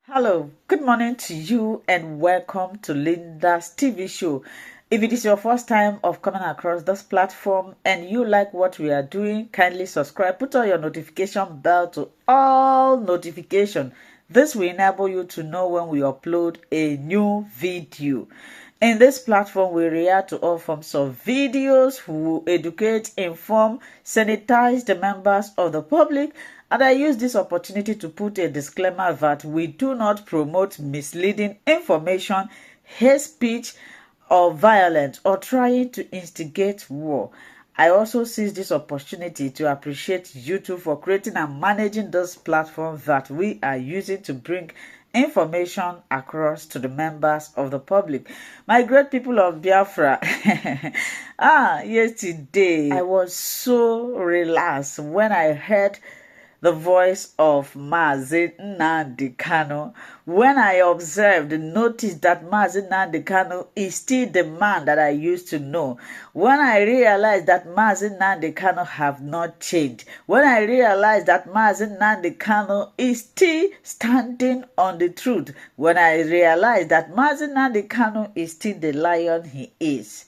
Hello, good morning to you and welcome to Linda's TV show. If it is your first time of coming across this platform and you like what we are doing, kindly subscribe, put on your notification bell to all notification. This will enable you to know when we upload a new video. In this platform, we react to all forms of videos who educate, inform, sanitize the members of the public. And I use this opportunity to put a disclaimer that we do not promote misleading information, hate speech, or violence, or trying to instigate war. I also seize this opportunity to appreciate YouTube for creating and managing this platform that we are using to bring information across to the members of the public. My great people of Biafra, yesterday I was so relaxed when I heard the voice of Nnamdi Kanu. When I observed and noticed that Nnamdi Kanu is still the man that I used to know. When I realized that Nnamdi Kanu have not changed. When I realized that Nnamdi Kanu is still standing on the truth. When I realized that Nnamdi Kanu is still the lion he is.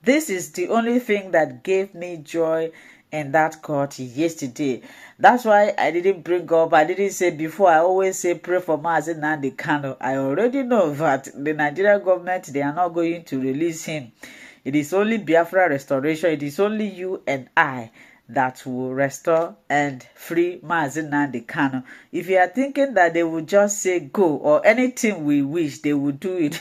This is the only thing that gave me joy in that court yesterday. That's why I didn't say before. I always say pray for Nnamdi Kanu. I already know that the Nigerian government, they are not going to release him. It is only Biafra restoration. It is only you and I that will restore and free Nnamdi Kanu. If you are thinking that they will just say go or anything we wish, they will do it.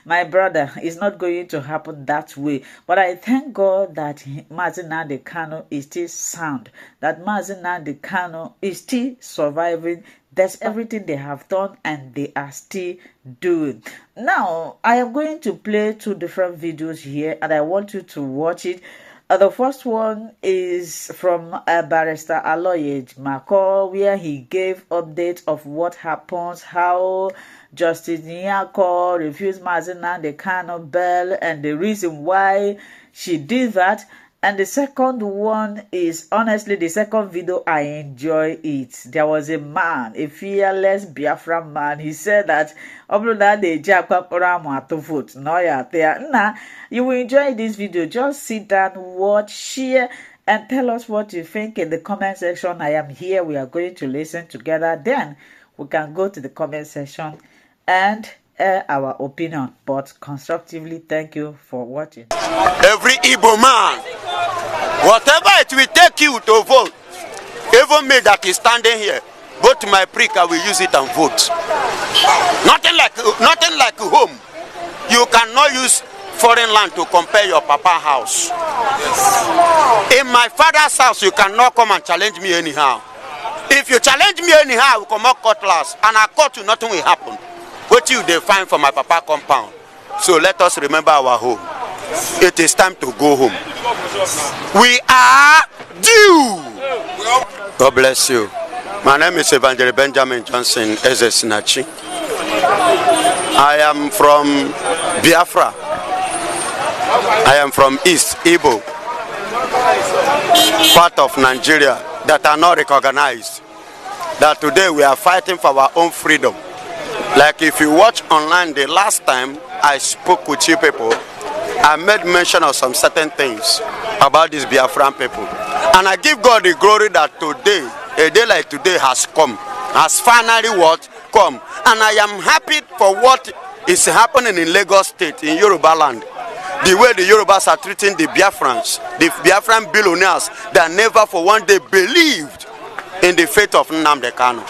My brother, it's not going to happen that way. But I thank God that Nnamdi Kanu is still sound, that Nnamdi Kanu is still surviving. That's everything they have done and they are still doing. Now, I am going to play two different videos here and I want you to watch it. The first one is from Barrister Aloyed Mako, where he gave updates of what happens, how Justice Nyako refused Nnamdi Kanu bail and the reason why she did that. And the second one is, honestly, the second video, I enjoy it. There was a man, a fearless Biafran man. He said that, you will enjoy this video. Just sit down, watch, share, and tell us what you think in the comment section. I am here. We are going to listen together. Then we can go to the comment section and air our opinion, but constructively. Thank you for watching. Every Igbo man, whatever it will take you to vote, even me that is standing here, go to my prick, I will use it and vote. Nothing like home. You cannot use foreign land to compare your papa house. In my father's house, you cannot come and challenge me anyhow. If you challenge me anyhow, I will come out cutlass, and I cut you, nothing will happen. What you define for my papa compound. So let us remember our home. It is time to go home. We are due. God bless you. My name is Evangelist Benjamin Johnson Ezesinachi. I am from Biafra. I am from East Igbo, part of Nigeria that are not recognized. That today we are fighting for our own freedom. Like if you watch online the last time I spoke with you people, I made mention of some certain things about these Biafran people. And I give God the glory that today, a day like today has come, has finally what? Come. And I am happy for what is happening in Lagos State, in Yoruba land. The way the Yorubas are treating the Biafrans, the Biafran billionaires that never for one day believed in the faith of Nnamdi Kanu.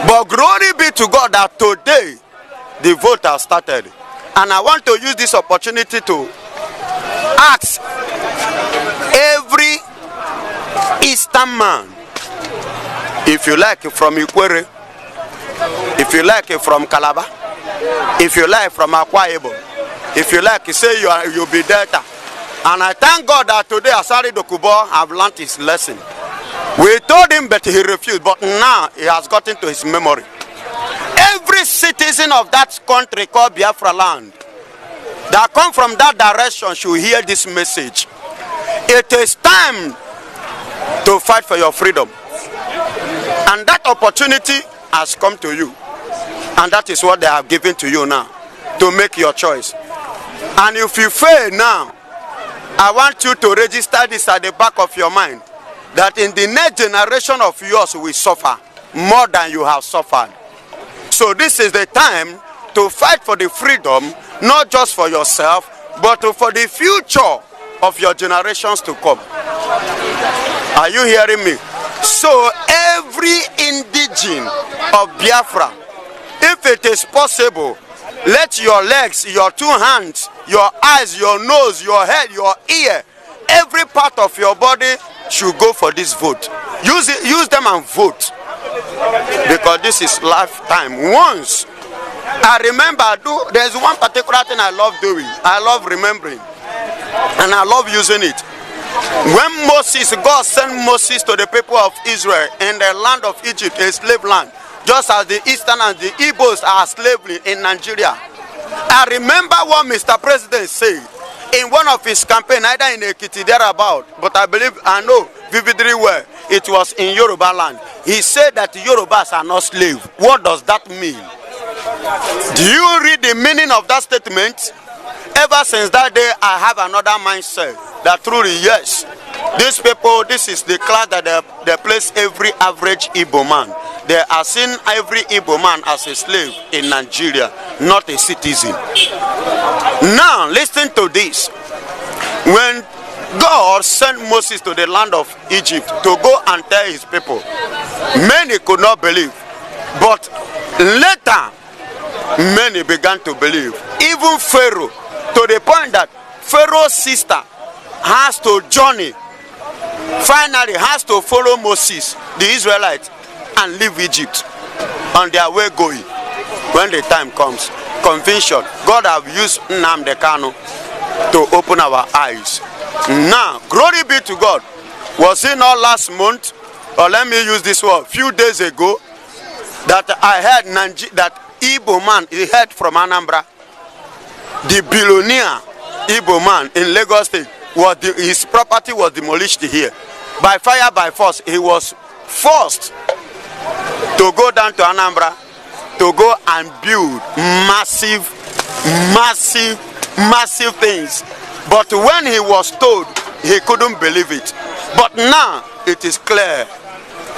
But glory be to God that today the vote has started. And I want to use this opportunity to ask every Eastern man, if you like from Ikwere, if you like from Calabar, if you like from Akwa Ibom, if you like, say you'll be Delta. And I thank God that today Asari Dokubo have learned his lesson. We told him, but he refused. But now he has gotten to his memory. Every citizen of that country called Biafra land that come from that direction should hear this message. It is time to fight for your freedom. And that opportunity has come to you. And that is what they have given to you now, to make your choice. And if you fail now, I want you to register this at the back of your mind, that in the next generation of yours will suffer more than you have suffered. So this is the time to fight for the freedom, not just for yourself, but for the future of your generations to come. Are you hearing me? So every indigene of Biafra, if it is possible, let your legs, your two hands, your eyes, your nose, your head, your ear, every part of your body should go for this vote. Use them and vote. Because this is lifetime. Once. I remember, there's one particular thing I love doing. I love remembering. And I love using it. When God sent Moses to the people of Israel in the land of Egypt, a slave land, just as the Eastern and the Igbos are slavery in Nigeria. I remember what Mr. President said in one of his campaigns, either in Ekiti thereabout, but I know vividly well, it was in Yoruba land. He said that Yorubas are not slaves. What does that mean? Do you read the meaning of that statement? Ever since that day, I have another mindset that truly, yes, these people, this is the class that they place every average Igbo man. They are seeing every Igbo man as a slave in Nigeria, not a citizen. Now, listen to this. When God sent Moses to the land of Egypt to go and tell his people, many could not believe. But later, many began to believe. Even Pharaoh, to the point that Pharaoh's sister has to journey, finally has to follow Moses, the Israelites, and leave Egypt on their way going. When the time comes, conviction. God have used Nnamdi Kanu to open our eyes. Now, glory be to God. Was it not last month, or let me use this word, few days ago, that I heard that Igbo man, he heard from Anambra, the billionaire Igbo man in Lagos State, his property was demolished here. By fire, by force, he was forced to go down to Anambra to go and build massive things. But when he was told, he couldn't believe it. But now it is clear.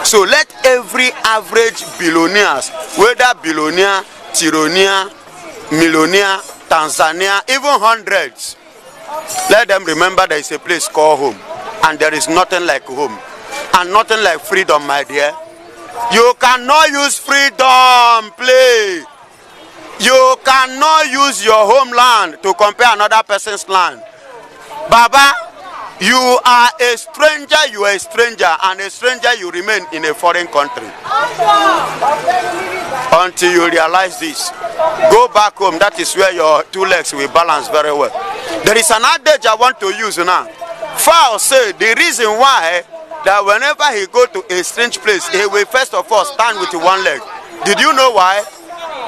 So let every average billionaires, whether billionaire, Tyronia, millionaire, Tanzania, even hundreds, let them remember there is a place called home. And there is nothing like home. And nothing like freedom, my dear. You cannot use freedom, play. You cannot use your homeland to compare another person's land. Baba, you are a stranger, and a stranger you remain in a foreign country. Until you realize this, go back home. That is where your two legs will balance very well. There is an adage I want to use now. Pharaoh said the reason why that whenever he go to a strange place, he will first of all stand with one leg. Did you know why?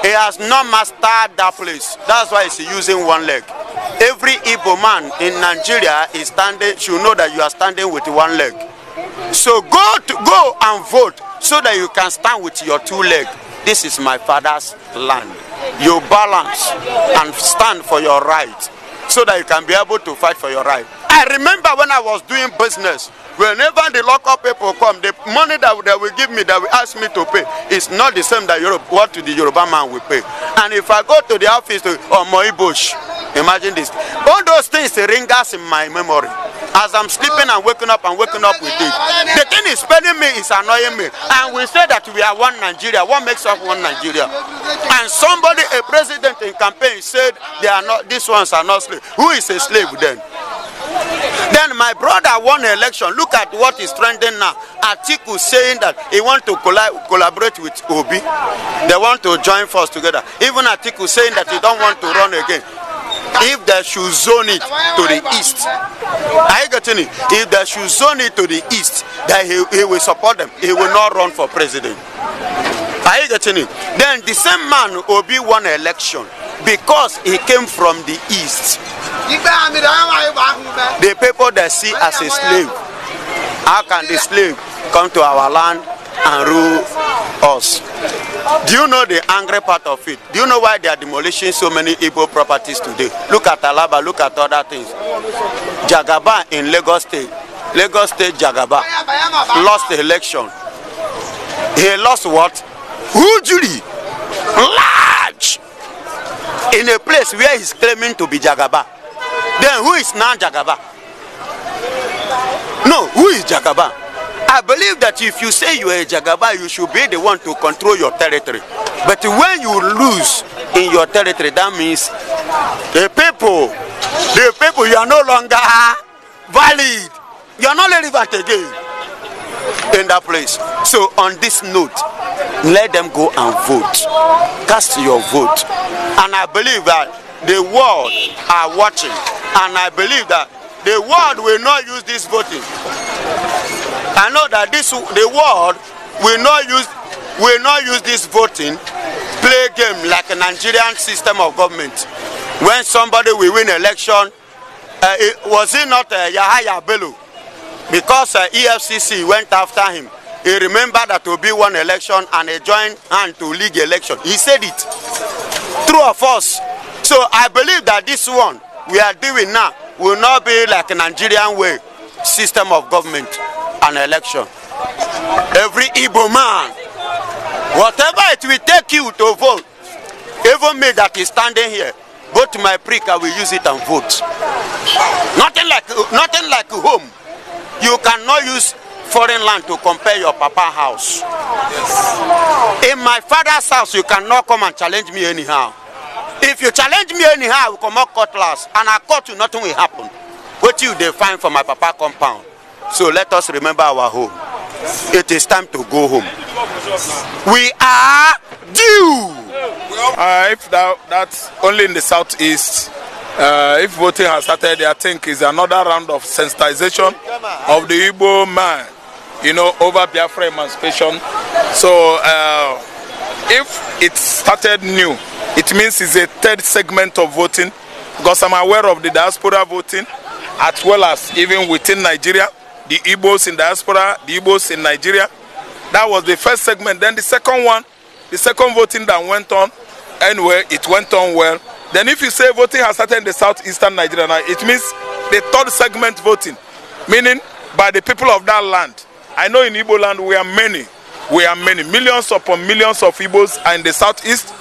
He has not mastered that place. That's why he's using one leg. Every Igbo man in Nigeria is standing, should know that you are standing with one leg. So go and vote so that you can stand with your two legs. This is my father's land. You balance and stand for your right so that you can be able to fight for your right. I remember when I was doing business, whenever the local people come, the money that they will give me, that will ask me to pay, is not the same that what the Yoruba man will pay. And if I go to the office to Moibush, imagine this. All those things ringers in my memory. As I'm sleeping and waking up with it. The thing is spelling me, is annoying me. And we say that we are one Nigeria. What makes us one Nigeria? And somebody, a president in campaign, said they are not, these ones are not slaves. Who is a slave then? Then my brother won an election. Look at what is trending now. Atiku saying that he wants to collaborate with Obi. They want to join force together. Even Atiku saying that he don't want to run again. If they should zone it to the east, are you getting it? If they should zone it to the east, then he will support them. He will not run for president. Are you getting it? Then the same man, Obi, won an election because he came from the east. The people they see as a slave. How can the slave come to our land and rule us? Do you know the angry part of it? Do you know why they are demolishing so many Igbo properties today? Look at Alaba, look at other things. Jagaba in Lagos State. Lagos State Jagaba lost the election. He lost what? Hugely. Large. In a place where he's claiming to be Jagaba. Then who is now Jagaba? No, who is Jagaba? I believe that if you say you are a Jagaba, you should be the one to control your territory. But when you lose in your territory, that means the people, you are no longer valid. You are not relevant again in that place. So on this note, let them go and vote. Cast your vote. And I believe that the world are watching. And I believe that the world will not use this voting. I know that the world will not use this voting play game like a Nigerian system of government. When somebody will win election, was it not Yahaya Bello? Because EFCC went after him. He remembered that to be one election and he joined hand to league election. He said it. True or false? So I believe that this one we are doing now will not be like a Nigerian way system of government and election. Every Igbo man, whatever it will take you to vote, even me that is standing here, go to my prick, I will use it and vote. Nothing like home. You cannot use foreign land to compare your papa house. In my father's house, you cannot come and challenge me anyhow. If you challenge me anyhow, I will come out cutlass, and I cut you, nothing will happen. What you define for my papa compound. So let us remember our home. It is time to go home. We are due. If that's only in the southeast, if voting has started, I think is another round of sensitization of the Igbo man, over Biafra emancipation. So if it started new, it means it's a third segment of voting, because I'm aware of the diaspora voting, as well as even within Nigeria, the Igbos in diaspora, the Igbos in Nigeria. That was the first segment. Then the second one, the second voting that went on, anyway, it went on well. Then if you say voting has started in the southeastern Nigeria now, it means the third segment voting, meaning by the people of that land. I know in Igbo land we are many. Millions upon millions of Igbos are in the southeast,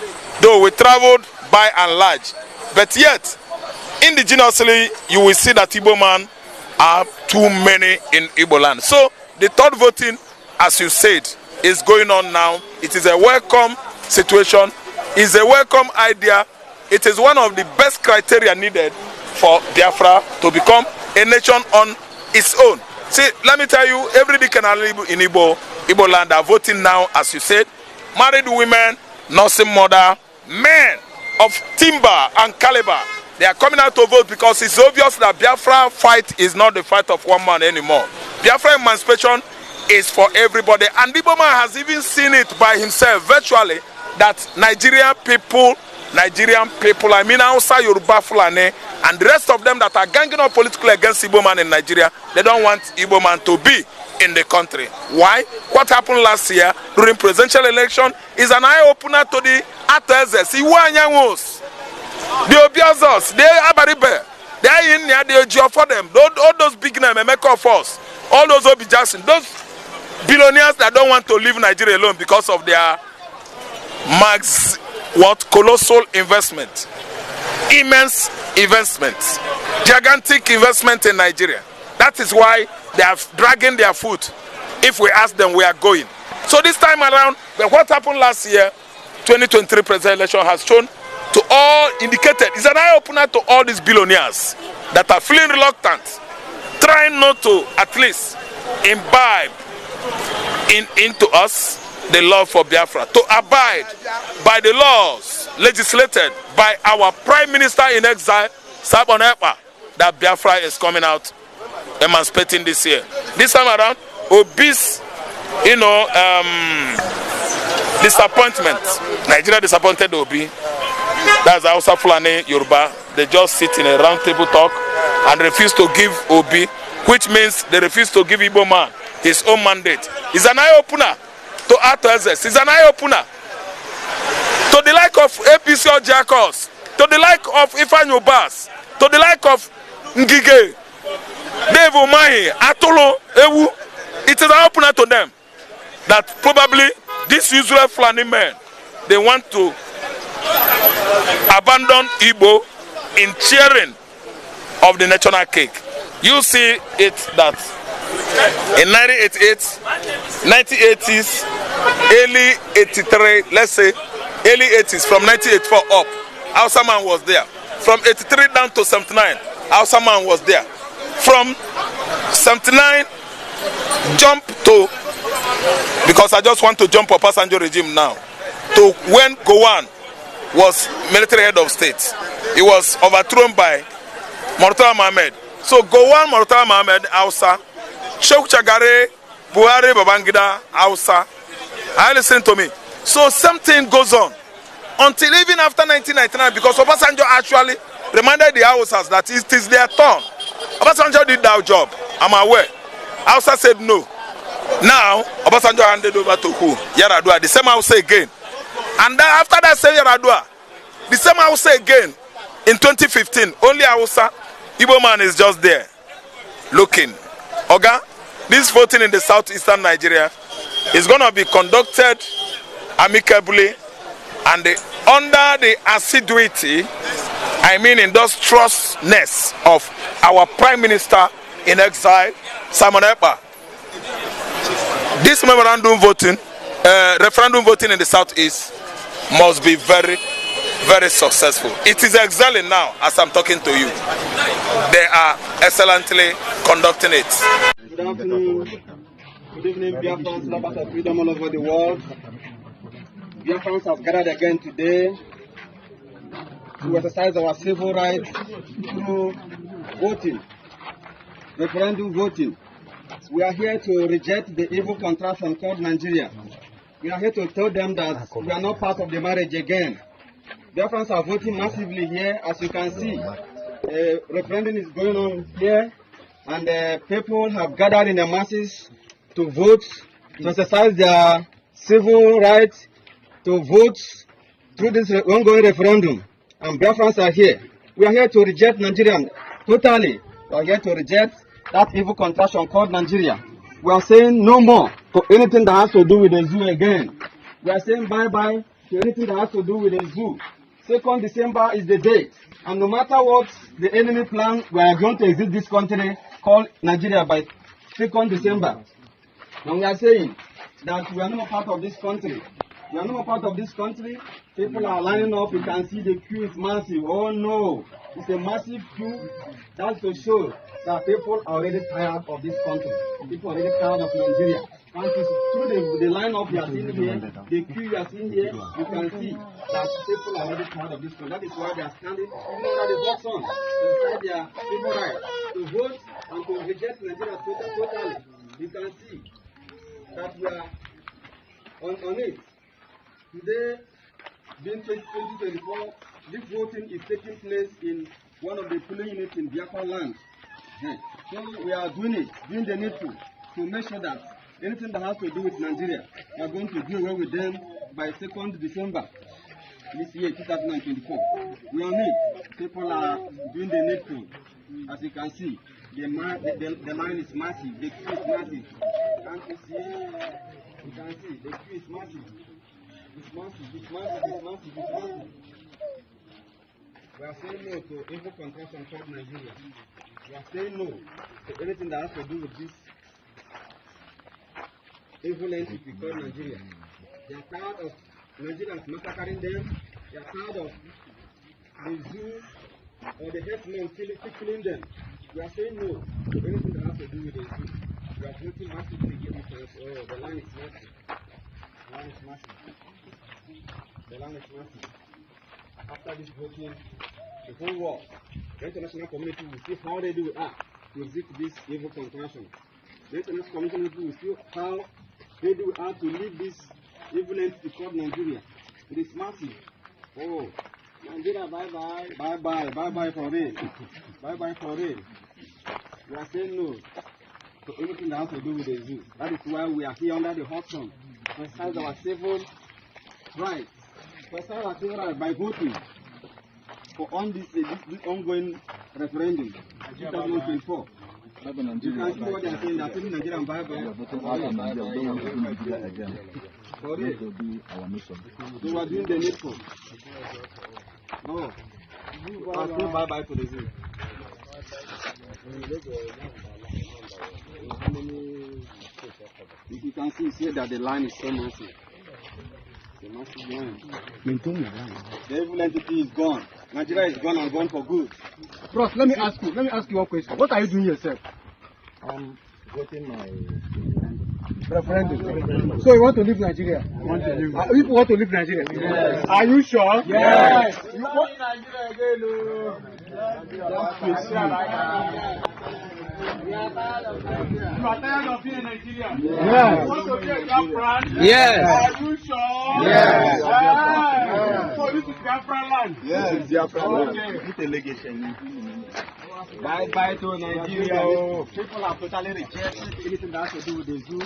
though we traveled by and large. But yet, indigenously, you will see that Igbo man are too many in Igbo land. So the third voting, as you said, is going on now. It is a welcome situation. It's a welcome idea. It is one of the best criteria needed for Biafra to become a nation on its own. See, let me tell you, every Dikana in Igbo land are voting now, as you said. Married women, nursing mother, men of timber and caliber. They are coming out to vote because it's obvious that Biafra fight is not the fight of one man anymore. Biafra emancipation is for everybody. And Igbo man has even seen it by himself virtually that Nigerian people, I mean Hausa, Yoruba, Fulani, and the rest of them that are ganging up politically against Igbo man in Nigeria, they don't want Igbo man to be in the country. Why? What happened last year during presidential election is an eye-opener to the Atezes, Iwanyangos, the Obiazos, the Abaribe, they are in there, they are for them. All those big names, Emeka Force, all those Obi Jackson, those billionaires that don't want to leave Nigeria alone because of their colossal investment, immense investments, gigantic investment in Nigeria. That is why they are dragging their foot. If we ask them, we are going. So this time around, what happened last year, 2023 presidential election has shown to all, indicated, it's an eye-opener to all these billionaires that are feeling reluctant, trying not to at least imbibe into us the love for Biafra, to abide by the laws legislated by our Prime Minister in exile, Sabon Ekpa, that Biafra is coming out emancipating this year. This time around, obese, disappointment. Nigeria disappointed Obi. That's Hausa, Fulani, Yoruba. They just sit in a round table talk and refuse to give Obi, which means they refuse to give Igbo man his own mandate. It's an eye-opener to Atezes. It's an eye-opener of APC Ojakos, to the like of Ifeanyi Ubas, to the like of Ngige, Dave Umahi, Atolo, Ewu, it is an opener to them that probably these usual Fulani men, they want to abandon Igbo in cheering of the national cake. You see it that in 1988, 1980s, early 83, let's say early 80s, from 1984 up, Hausa man was there. From 83 down to 79, Hausa man was there. From 79, jump to, because I just want to jump up Obasanjo regime now, to when Gowon was military head of state. He was overthrown by Murtala Mohammed. So Gowon, Murtala Mohammed, Hausa, Sheikh Chagare, Buhari, Babangida, Hausa. I listen to me. So something goes on until even after 1999, because Obasanjo actually reminded the Hausas that it is their turn. Obasanjo did that job, I'm aware. Hausa said no. Now, Obasanjo handed over to who? Yaradua. The same Hausa again. And then after that same Yaradua, the same Hausa again in 2015. Only Hausa, Igbo man is just there, looking. Oga, this voting in the southeastern Nigeria is going to be conducted amicably and under the assiduity, I mean industriousness of our Prime Minister in exile, Simon Ekpa. This referendum voting in the southeast must be very, very successful. It is excelling now as I'm talking to you. They are excellently conducting it. Good afternoon. Good evening, Biafrans, lovers of freedom all over the world. Biafrans have gathered again today to exercise our civil rights through voting, referendum voting. We are here to reject the evil contraction called Nigeria. We are here to tell them that we are not part of the marriage again. Biafrans are voting massively here, as you can see. Referendum is going on here, and people have gathered in the masses to vote, to exercise their civil rights, to vote through this ongoing referendum. And Biafrans are here. We are here to reject Nigeria totally. We are here to reject that evil contraction called Nigeria. We are saying no more to anything that has to do with the zoo again. We are saying bye-bye to anything that has to do with the zoo. 2nd December is the date. And no matter what the enemy plan, we are going to exit this country called Nigeria by 2nd December. And we are saying that we are not part of this country. We are not part of this country. People are lining up. You can see the queue is massive. Oh no, it's a massive queue. That's to show that people are already tired of this country. People are already tired of Nigeria. And through the lineup you are seeing here, the queue you are seeing here, you can see that people are already tired of this country. That is why they are standing under the box on inside their civil right to vote and to reject Nigeria totally. You can see that we are on it. Today, being 2024, this voting is taking place in one of the polling units in Biafra land. So we are doing it, doing the needful to make sure that anything that has to do with Nigeria, we are going to do away with them by 2nd December this year, 2024. We are on it. People are doing the needful. As you can see, the line is massive, the queue is massive. Can't you see? You can see, the queue is massive. It's massive, it's massive, it's massive, it's massive. We are saying no to evil contraction called Nigeria. We are saying no to anything that has to do with this evil entity called Nigeria. They are tired of Nigerians massacring them. They are tired of the zoo or the headsmen killing them. We are saying no to anything that has to do with the zoo. We are voting massively because the line is massive. The line is massive. The land is massive. After this voting, the whole world, the international community will see how they do to exit this evil contraction. The international community will see how they do to leave this evil entity called Nigeria. It is massive. Oh, Nigeria, bye-bye, bye-bye, bye-bye for real. Bye-bye for real. We are saying no to anything that has to do with the zoo. That is why we are here under the hot sun to exercise our civil rights by voting for on this ongoing referendum 2024. You can see what they are saying. They are telling Nigeria and bye-bye. They were doing the needful. No. I say bye-bye to the zoo. If you can see that the line is so massive. The massive line. The evil entity is gone. Nigeria is gone and gone for good. Bros, let me ask you one question. What are you doing yourself? I'm getting my referendum. So you want to leave Nigeria? People want to leave Nigeria? Yes. Are you sure? Yes. You want Nigeria again? You are tired of being in Nigeria? Yes. You want to be a Biafran? Yes. Are you sure? Yes. So this is Biafran land? Yes, it's Biafran land. Bye-bye to Nigeria. People have totally rejected anything that has to do with the zoo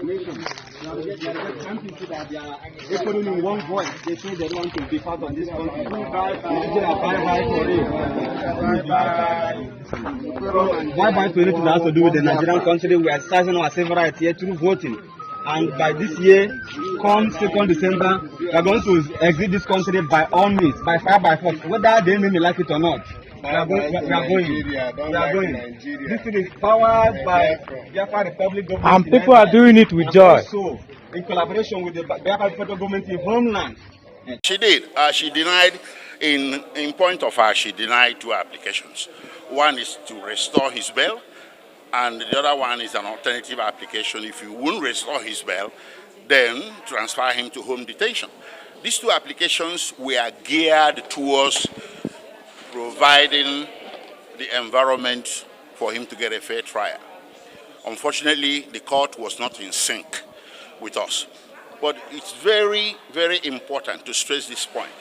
nation. Some people that they are echoing in one voice. They say they don't want to be part of this country. Nigeria, bye-bye for it. Bye-bye to anything that has to do with the Nigerian country. We are exercising our civil rights here through voting. And by this year, come 2nd December, we are going to exit this country by all means, by fire, by force, whether they may like it or not. We are going. This is powered by Biafra Republic government. And people are doing it with joy. Also, in collaboration with the Biafra federal government in homeland. She did. She denied, in point of her, she denied 2 applications. One is to restore his bail, and the other one is an alternative application. If you won't restore his bail, then transfer him to home detention. These 2 applications were geared towards providing the environment for him to get a fair trial. Unfortunately, the court was not in sync with us. But it's very, very important to stress this point,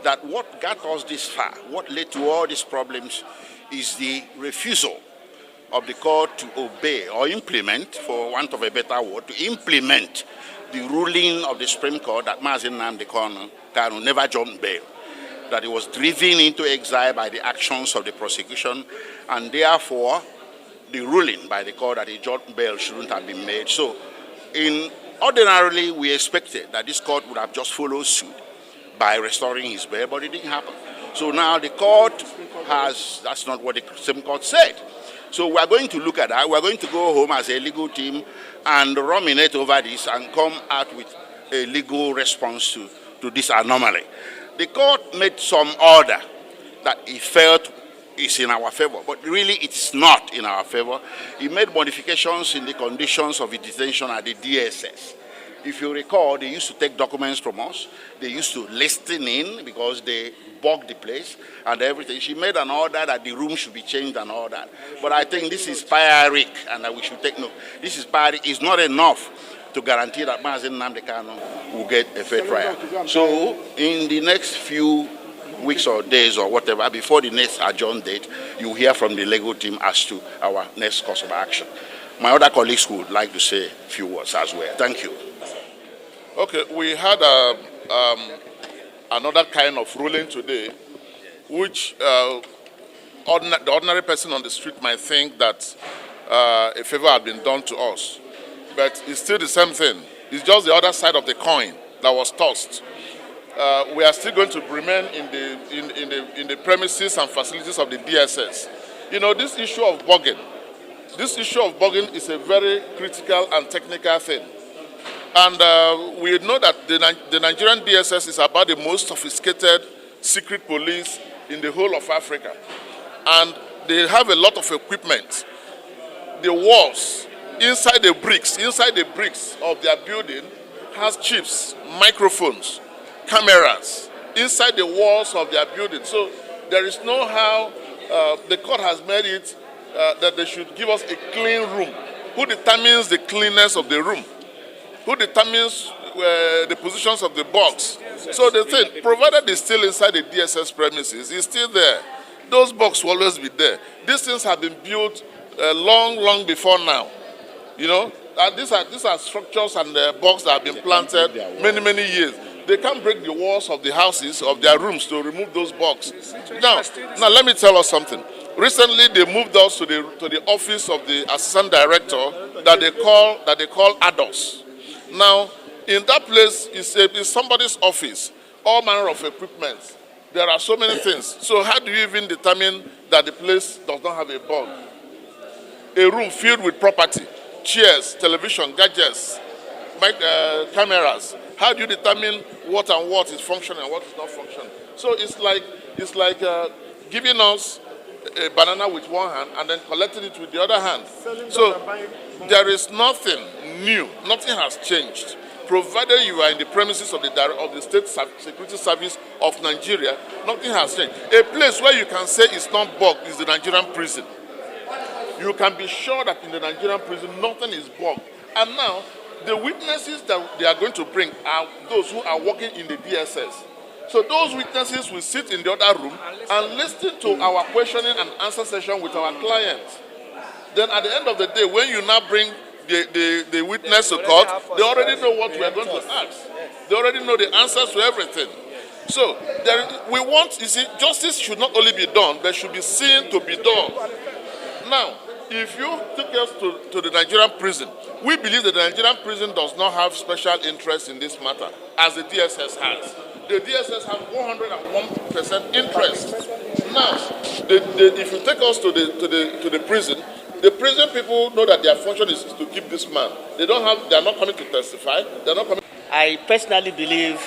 that what got us this far, what led to all these problems, is the refusal of the court to obey or implement, for want of a better word, to implement the ruling of the Supreme Court that Nnamdi Kanu never jumped bail, that he was driven into exile by the actions of the prosecution, and therefore the ruling by the court that a jumped bail shouldn't have been made. So ordinarily we expected that this court would have just followed suit by restoring his bail, but it didn't happen. So now the court that's not what the same court said. So we are going to look at that. We are going to go home as a legal team and ruminate over this and come out with a legal response to this anomaly. The court made some order that he felt is in our favor, but really it is not in our favor. He made modifications in the conditions of the detention at the DSS. If you recall, they used to take documents from us. They used to listen in because they bugged the place and everything. She made an order that the room should be changed and all that. But I think this is pyrrhic and that we should take note. This is pyrrhic. It's not enough to guarantee that Nnamdi Kanu will get a fair trial. So in the next few weeks or days or whatever, before the next adjourned date, you hear from the legal team as to our next course of action. My other colleagues would like to say a few words as well. Thank you. Okay, we had another kind of ruling today, which the ordinary person on the street might think that a favor had been done to us. But it's still the same thing. It's just the other side of the coin that was tossed. We are still going to remain in the premises and facilities of the DSS. You know, this issue of bugging is a very critical and technical thing. And we know that the Nigerian DSS is about the most sophisticated secret police in the whole of Africa. And they have a lot of equipment. The walls, inside the bricks of their building has chips, microphones, cameras, inside the walls of their building. So there is no how the court has made it that they should give us a clean room. Who determines the cleanness of the room? Who determines the positions of the box? So the thing, provided it's still inside the DSS premises, it's still there. Those boxes will always be there. These things have been built long before now. You know, and these are structures and boxes that have been planted many years. They can't break the walls of the houses, of their rooms, to remove those bugs. Now let me tell us something. Recently, they moved us to the office of the assistant director that they call ADOS. Now, in that place is somebody's office, all manner of equipment. There are so many things. So how do you even determine that the place does not have a bug? A room filled with property, chairs, television, gadgets, cameras. How do you determine what and what is functioning and what is not functioning? So it's like giving us a banana with one hand and then collecting it with the other hand. So there is nothing new, nothing has changed. Provided you are in the premises of the State Security Service of Nigeria, nothing has changed. A place where you can say it's not bugged is the Nigerian prison. You can be sure that in the Nigerian prison, nothing is bugged. And now, the witnesses that they are going to bring are those who are working in the DSS. So those witnesses will sit in the other room and listen to our questioning and answer session with our clients. Then at the end of the day, when you now bring the witness to court, they already know what we are going to ask. They already know the answers to everything. So we want, you see, justice should not only be done, but should be seen to be done. Now, if you take us to the Nigerian prison, we believe that the Nigerian prison does not have special interest in this matter, as the DSS has. The DSS have 101% interest. Now, if you take us to the prison, the prison people know that their function is to keep this man. They are not coming to testify. They are not coming. I personally believe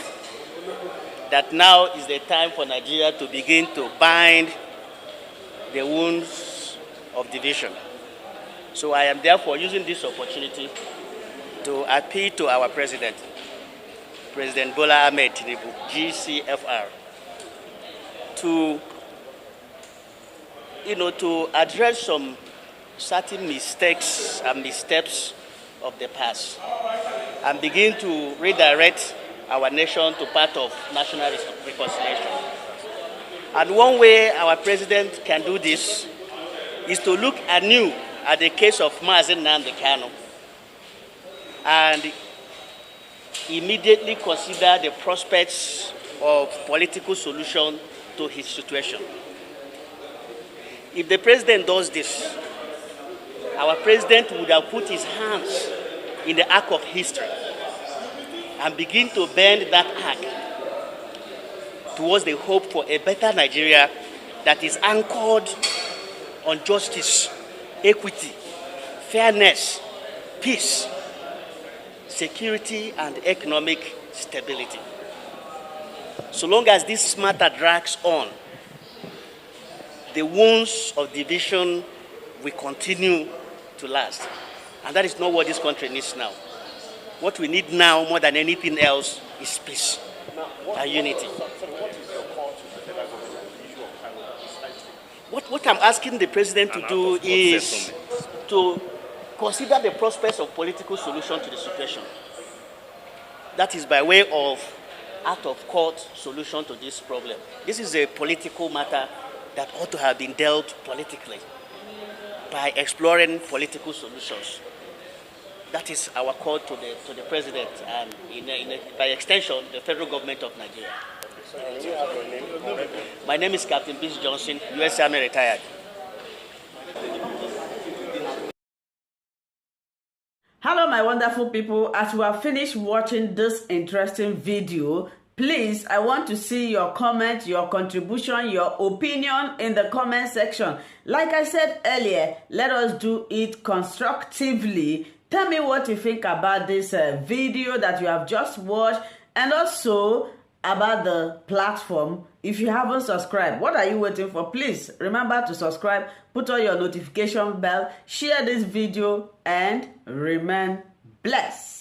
that now is the time for Nigeria to begin to bind the wounds of division. So I am therefore using this opportunity to appeal to our president, President Bola Ahmed Tinubu, GCFR, to address some certain mistakes and missteps of the past and begin to redirect our nation to part of national reconciliation. And one way our president can do this is to look anew at the case of Nnamdi Kanu and immediately consider the prospects of political solution to his situation. If the president does this, our president would have put his hands in the arc of history and begin to bend that arc towards the hope for a better Nigeria that is anchored on justice, equity, fairness, peace, security, and economic stability. So long as this matter drags on, the wounds of division will continue to last. And that is not what this country needs now. What we need now more than anything else is peace and unity. What I'm asking the president to do is to consider the prospects of political solution to the situation. That is by way of out-of-court solution to this problem. This is a political matter that ought to have been dealt politically by exploring political solutions. That is our call to the president and, by extension, the federal government of Nigeria. My name is Captain Bish Johnson, U.S. Army retired. Hello, my wonderful people. As we have finished watching this interesting video, please, I want to see your comment, your contribution, your opinion in the comment section. Like I said earlier, let us do it constructively. Tell me what you think about this video that you have just watched, and also about the platform. If you haven't subscribed, what are you waiting for? Please remember to subscribe, put on your notification bell, share this video, and remain blessed.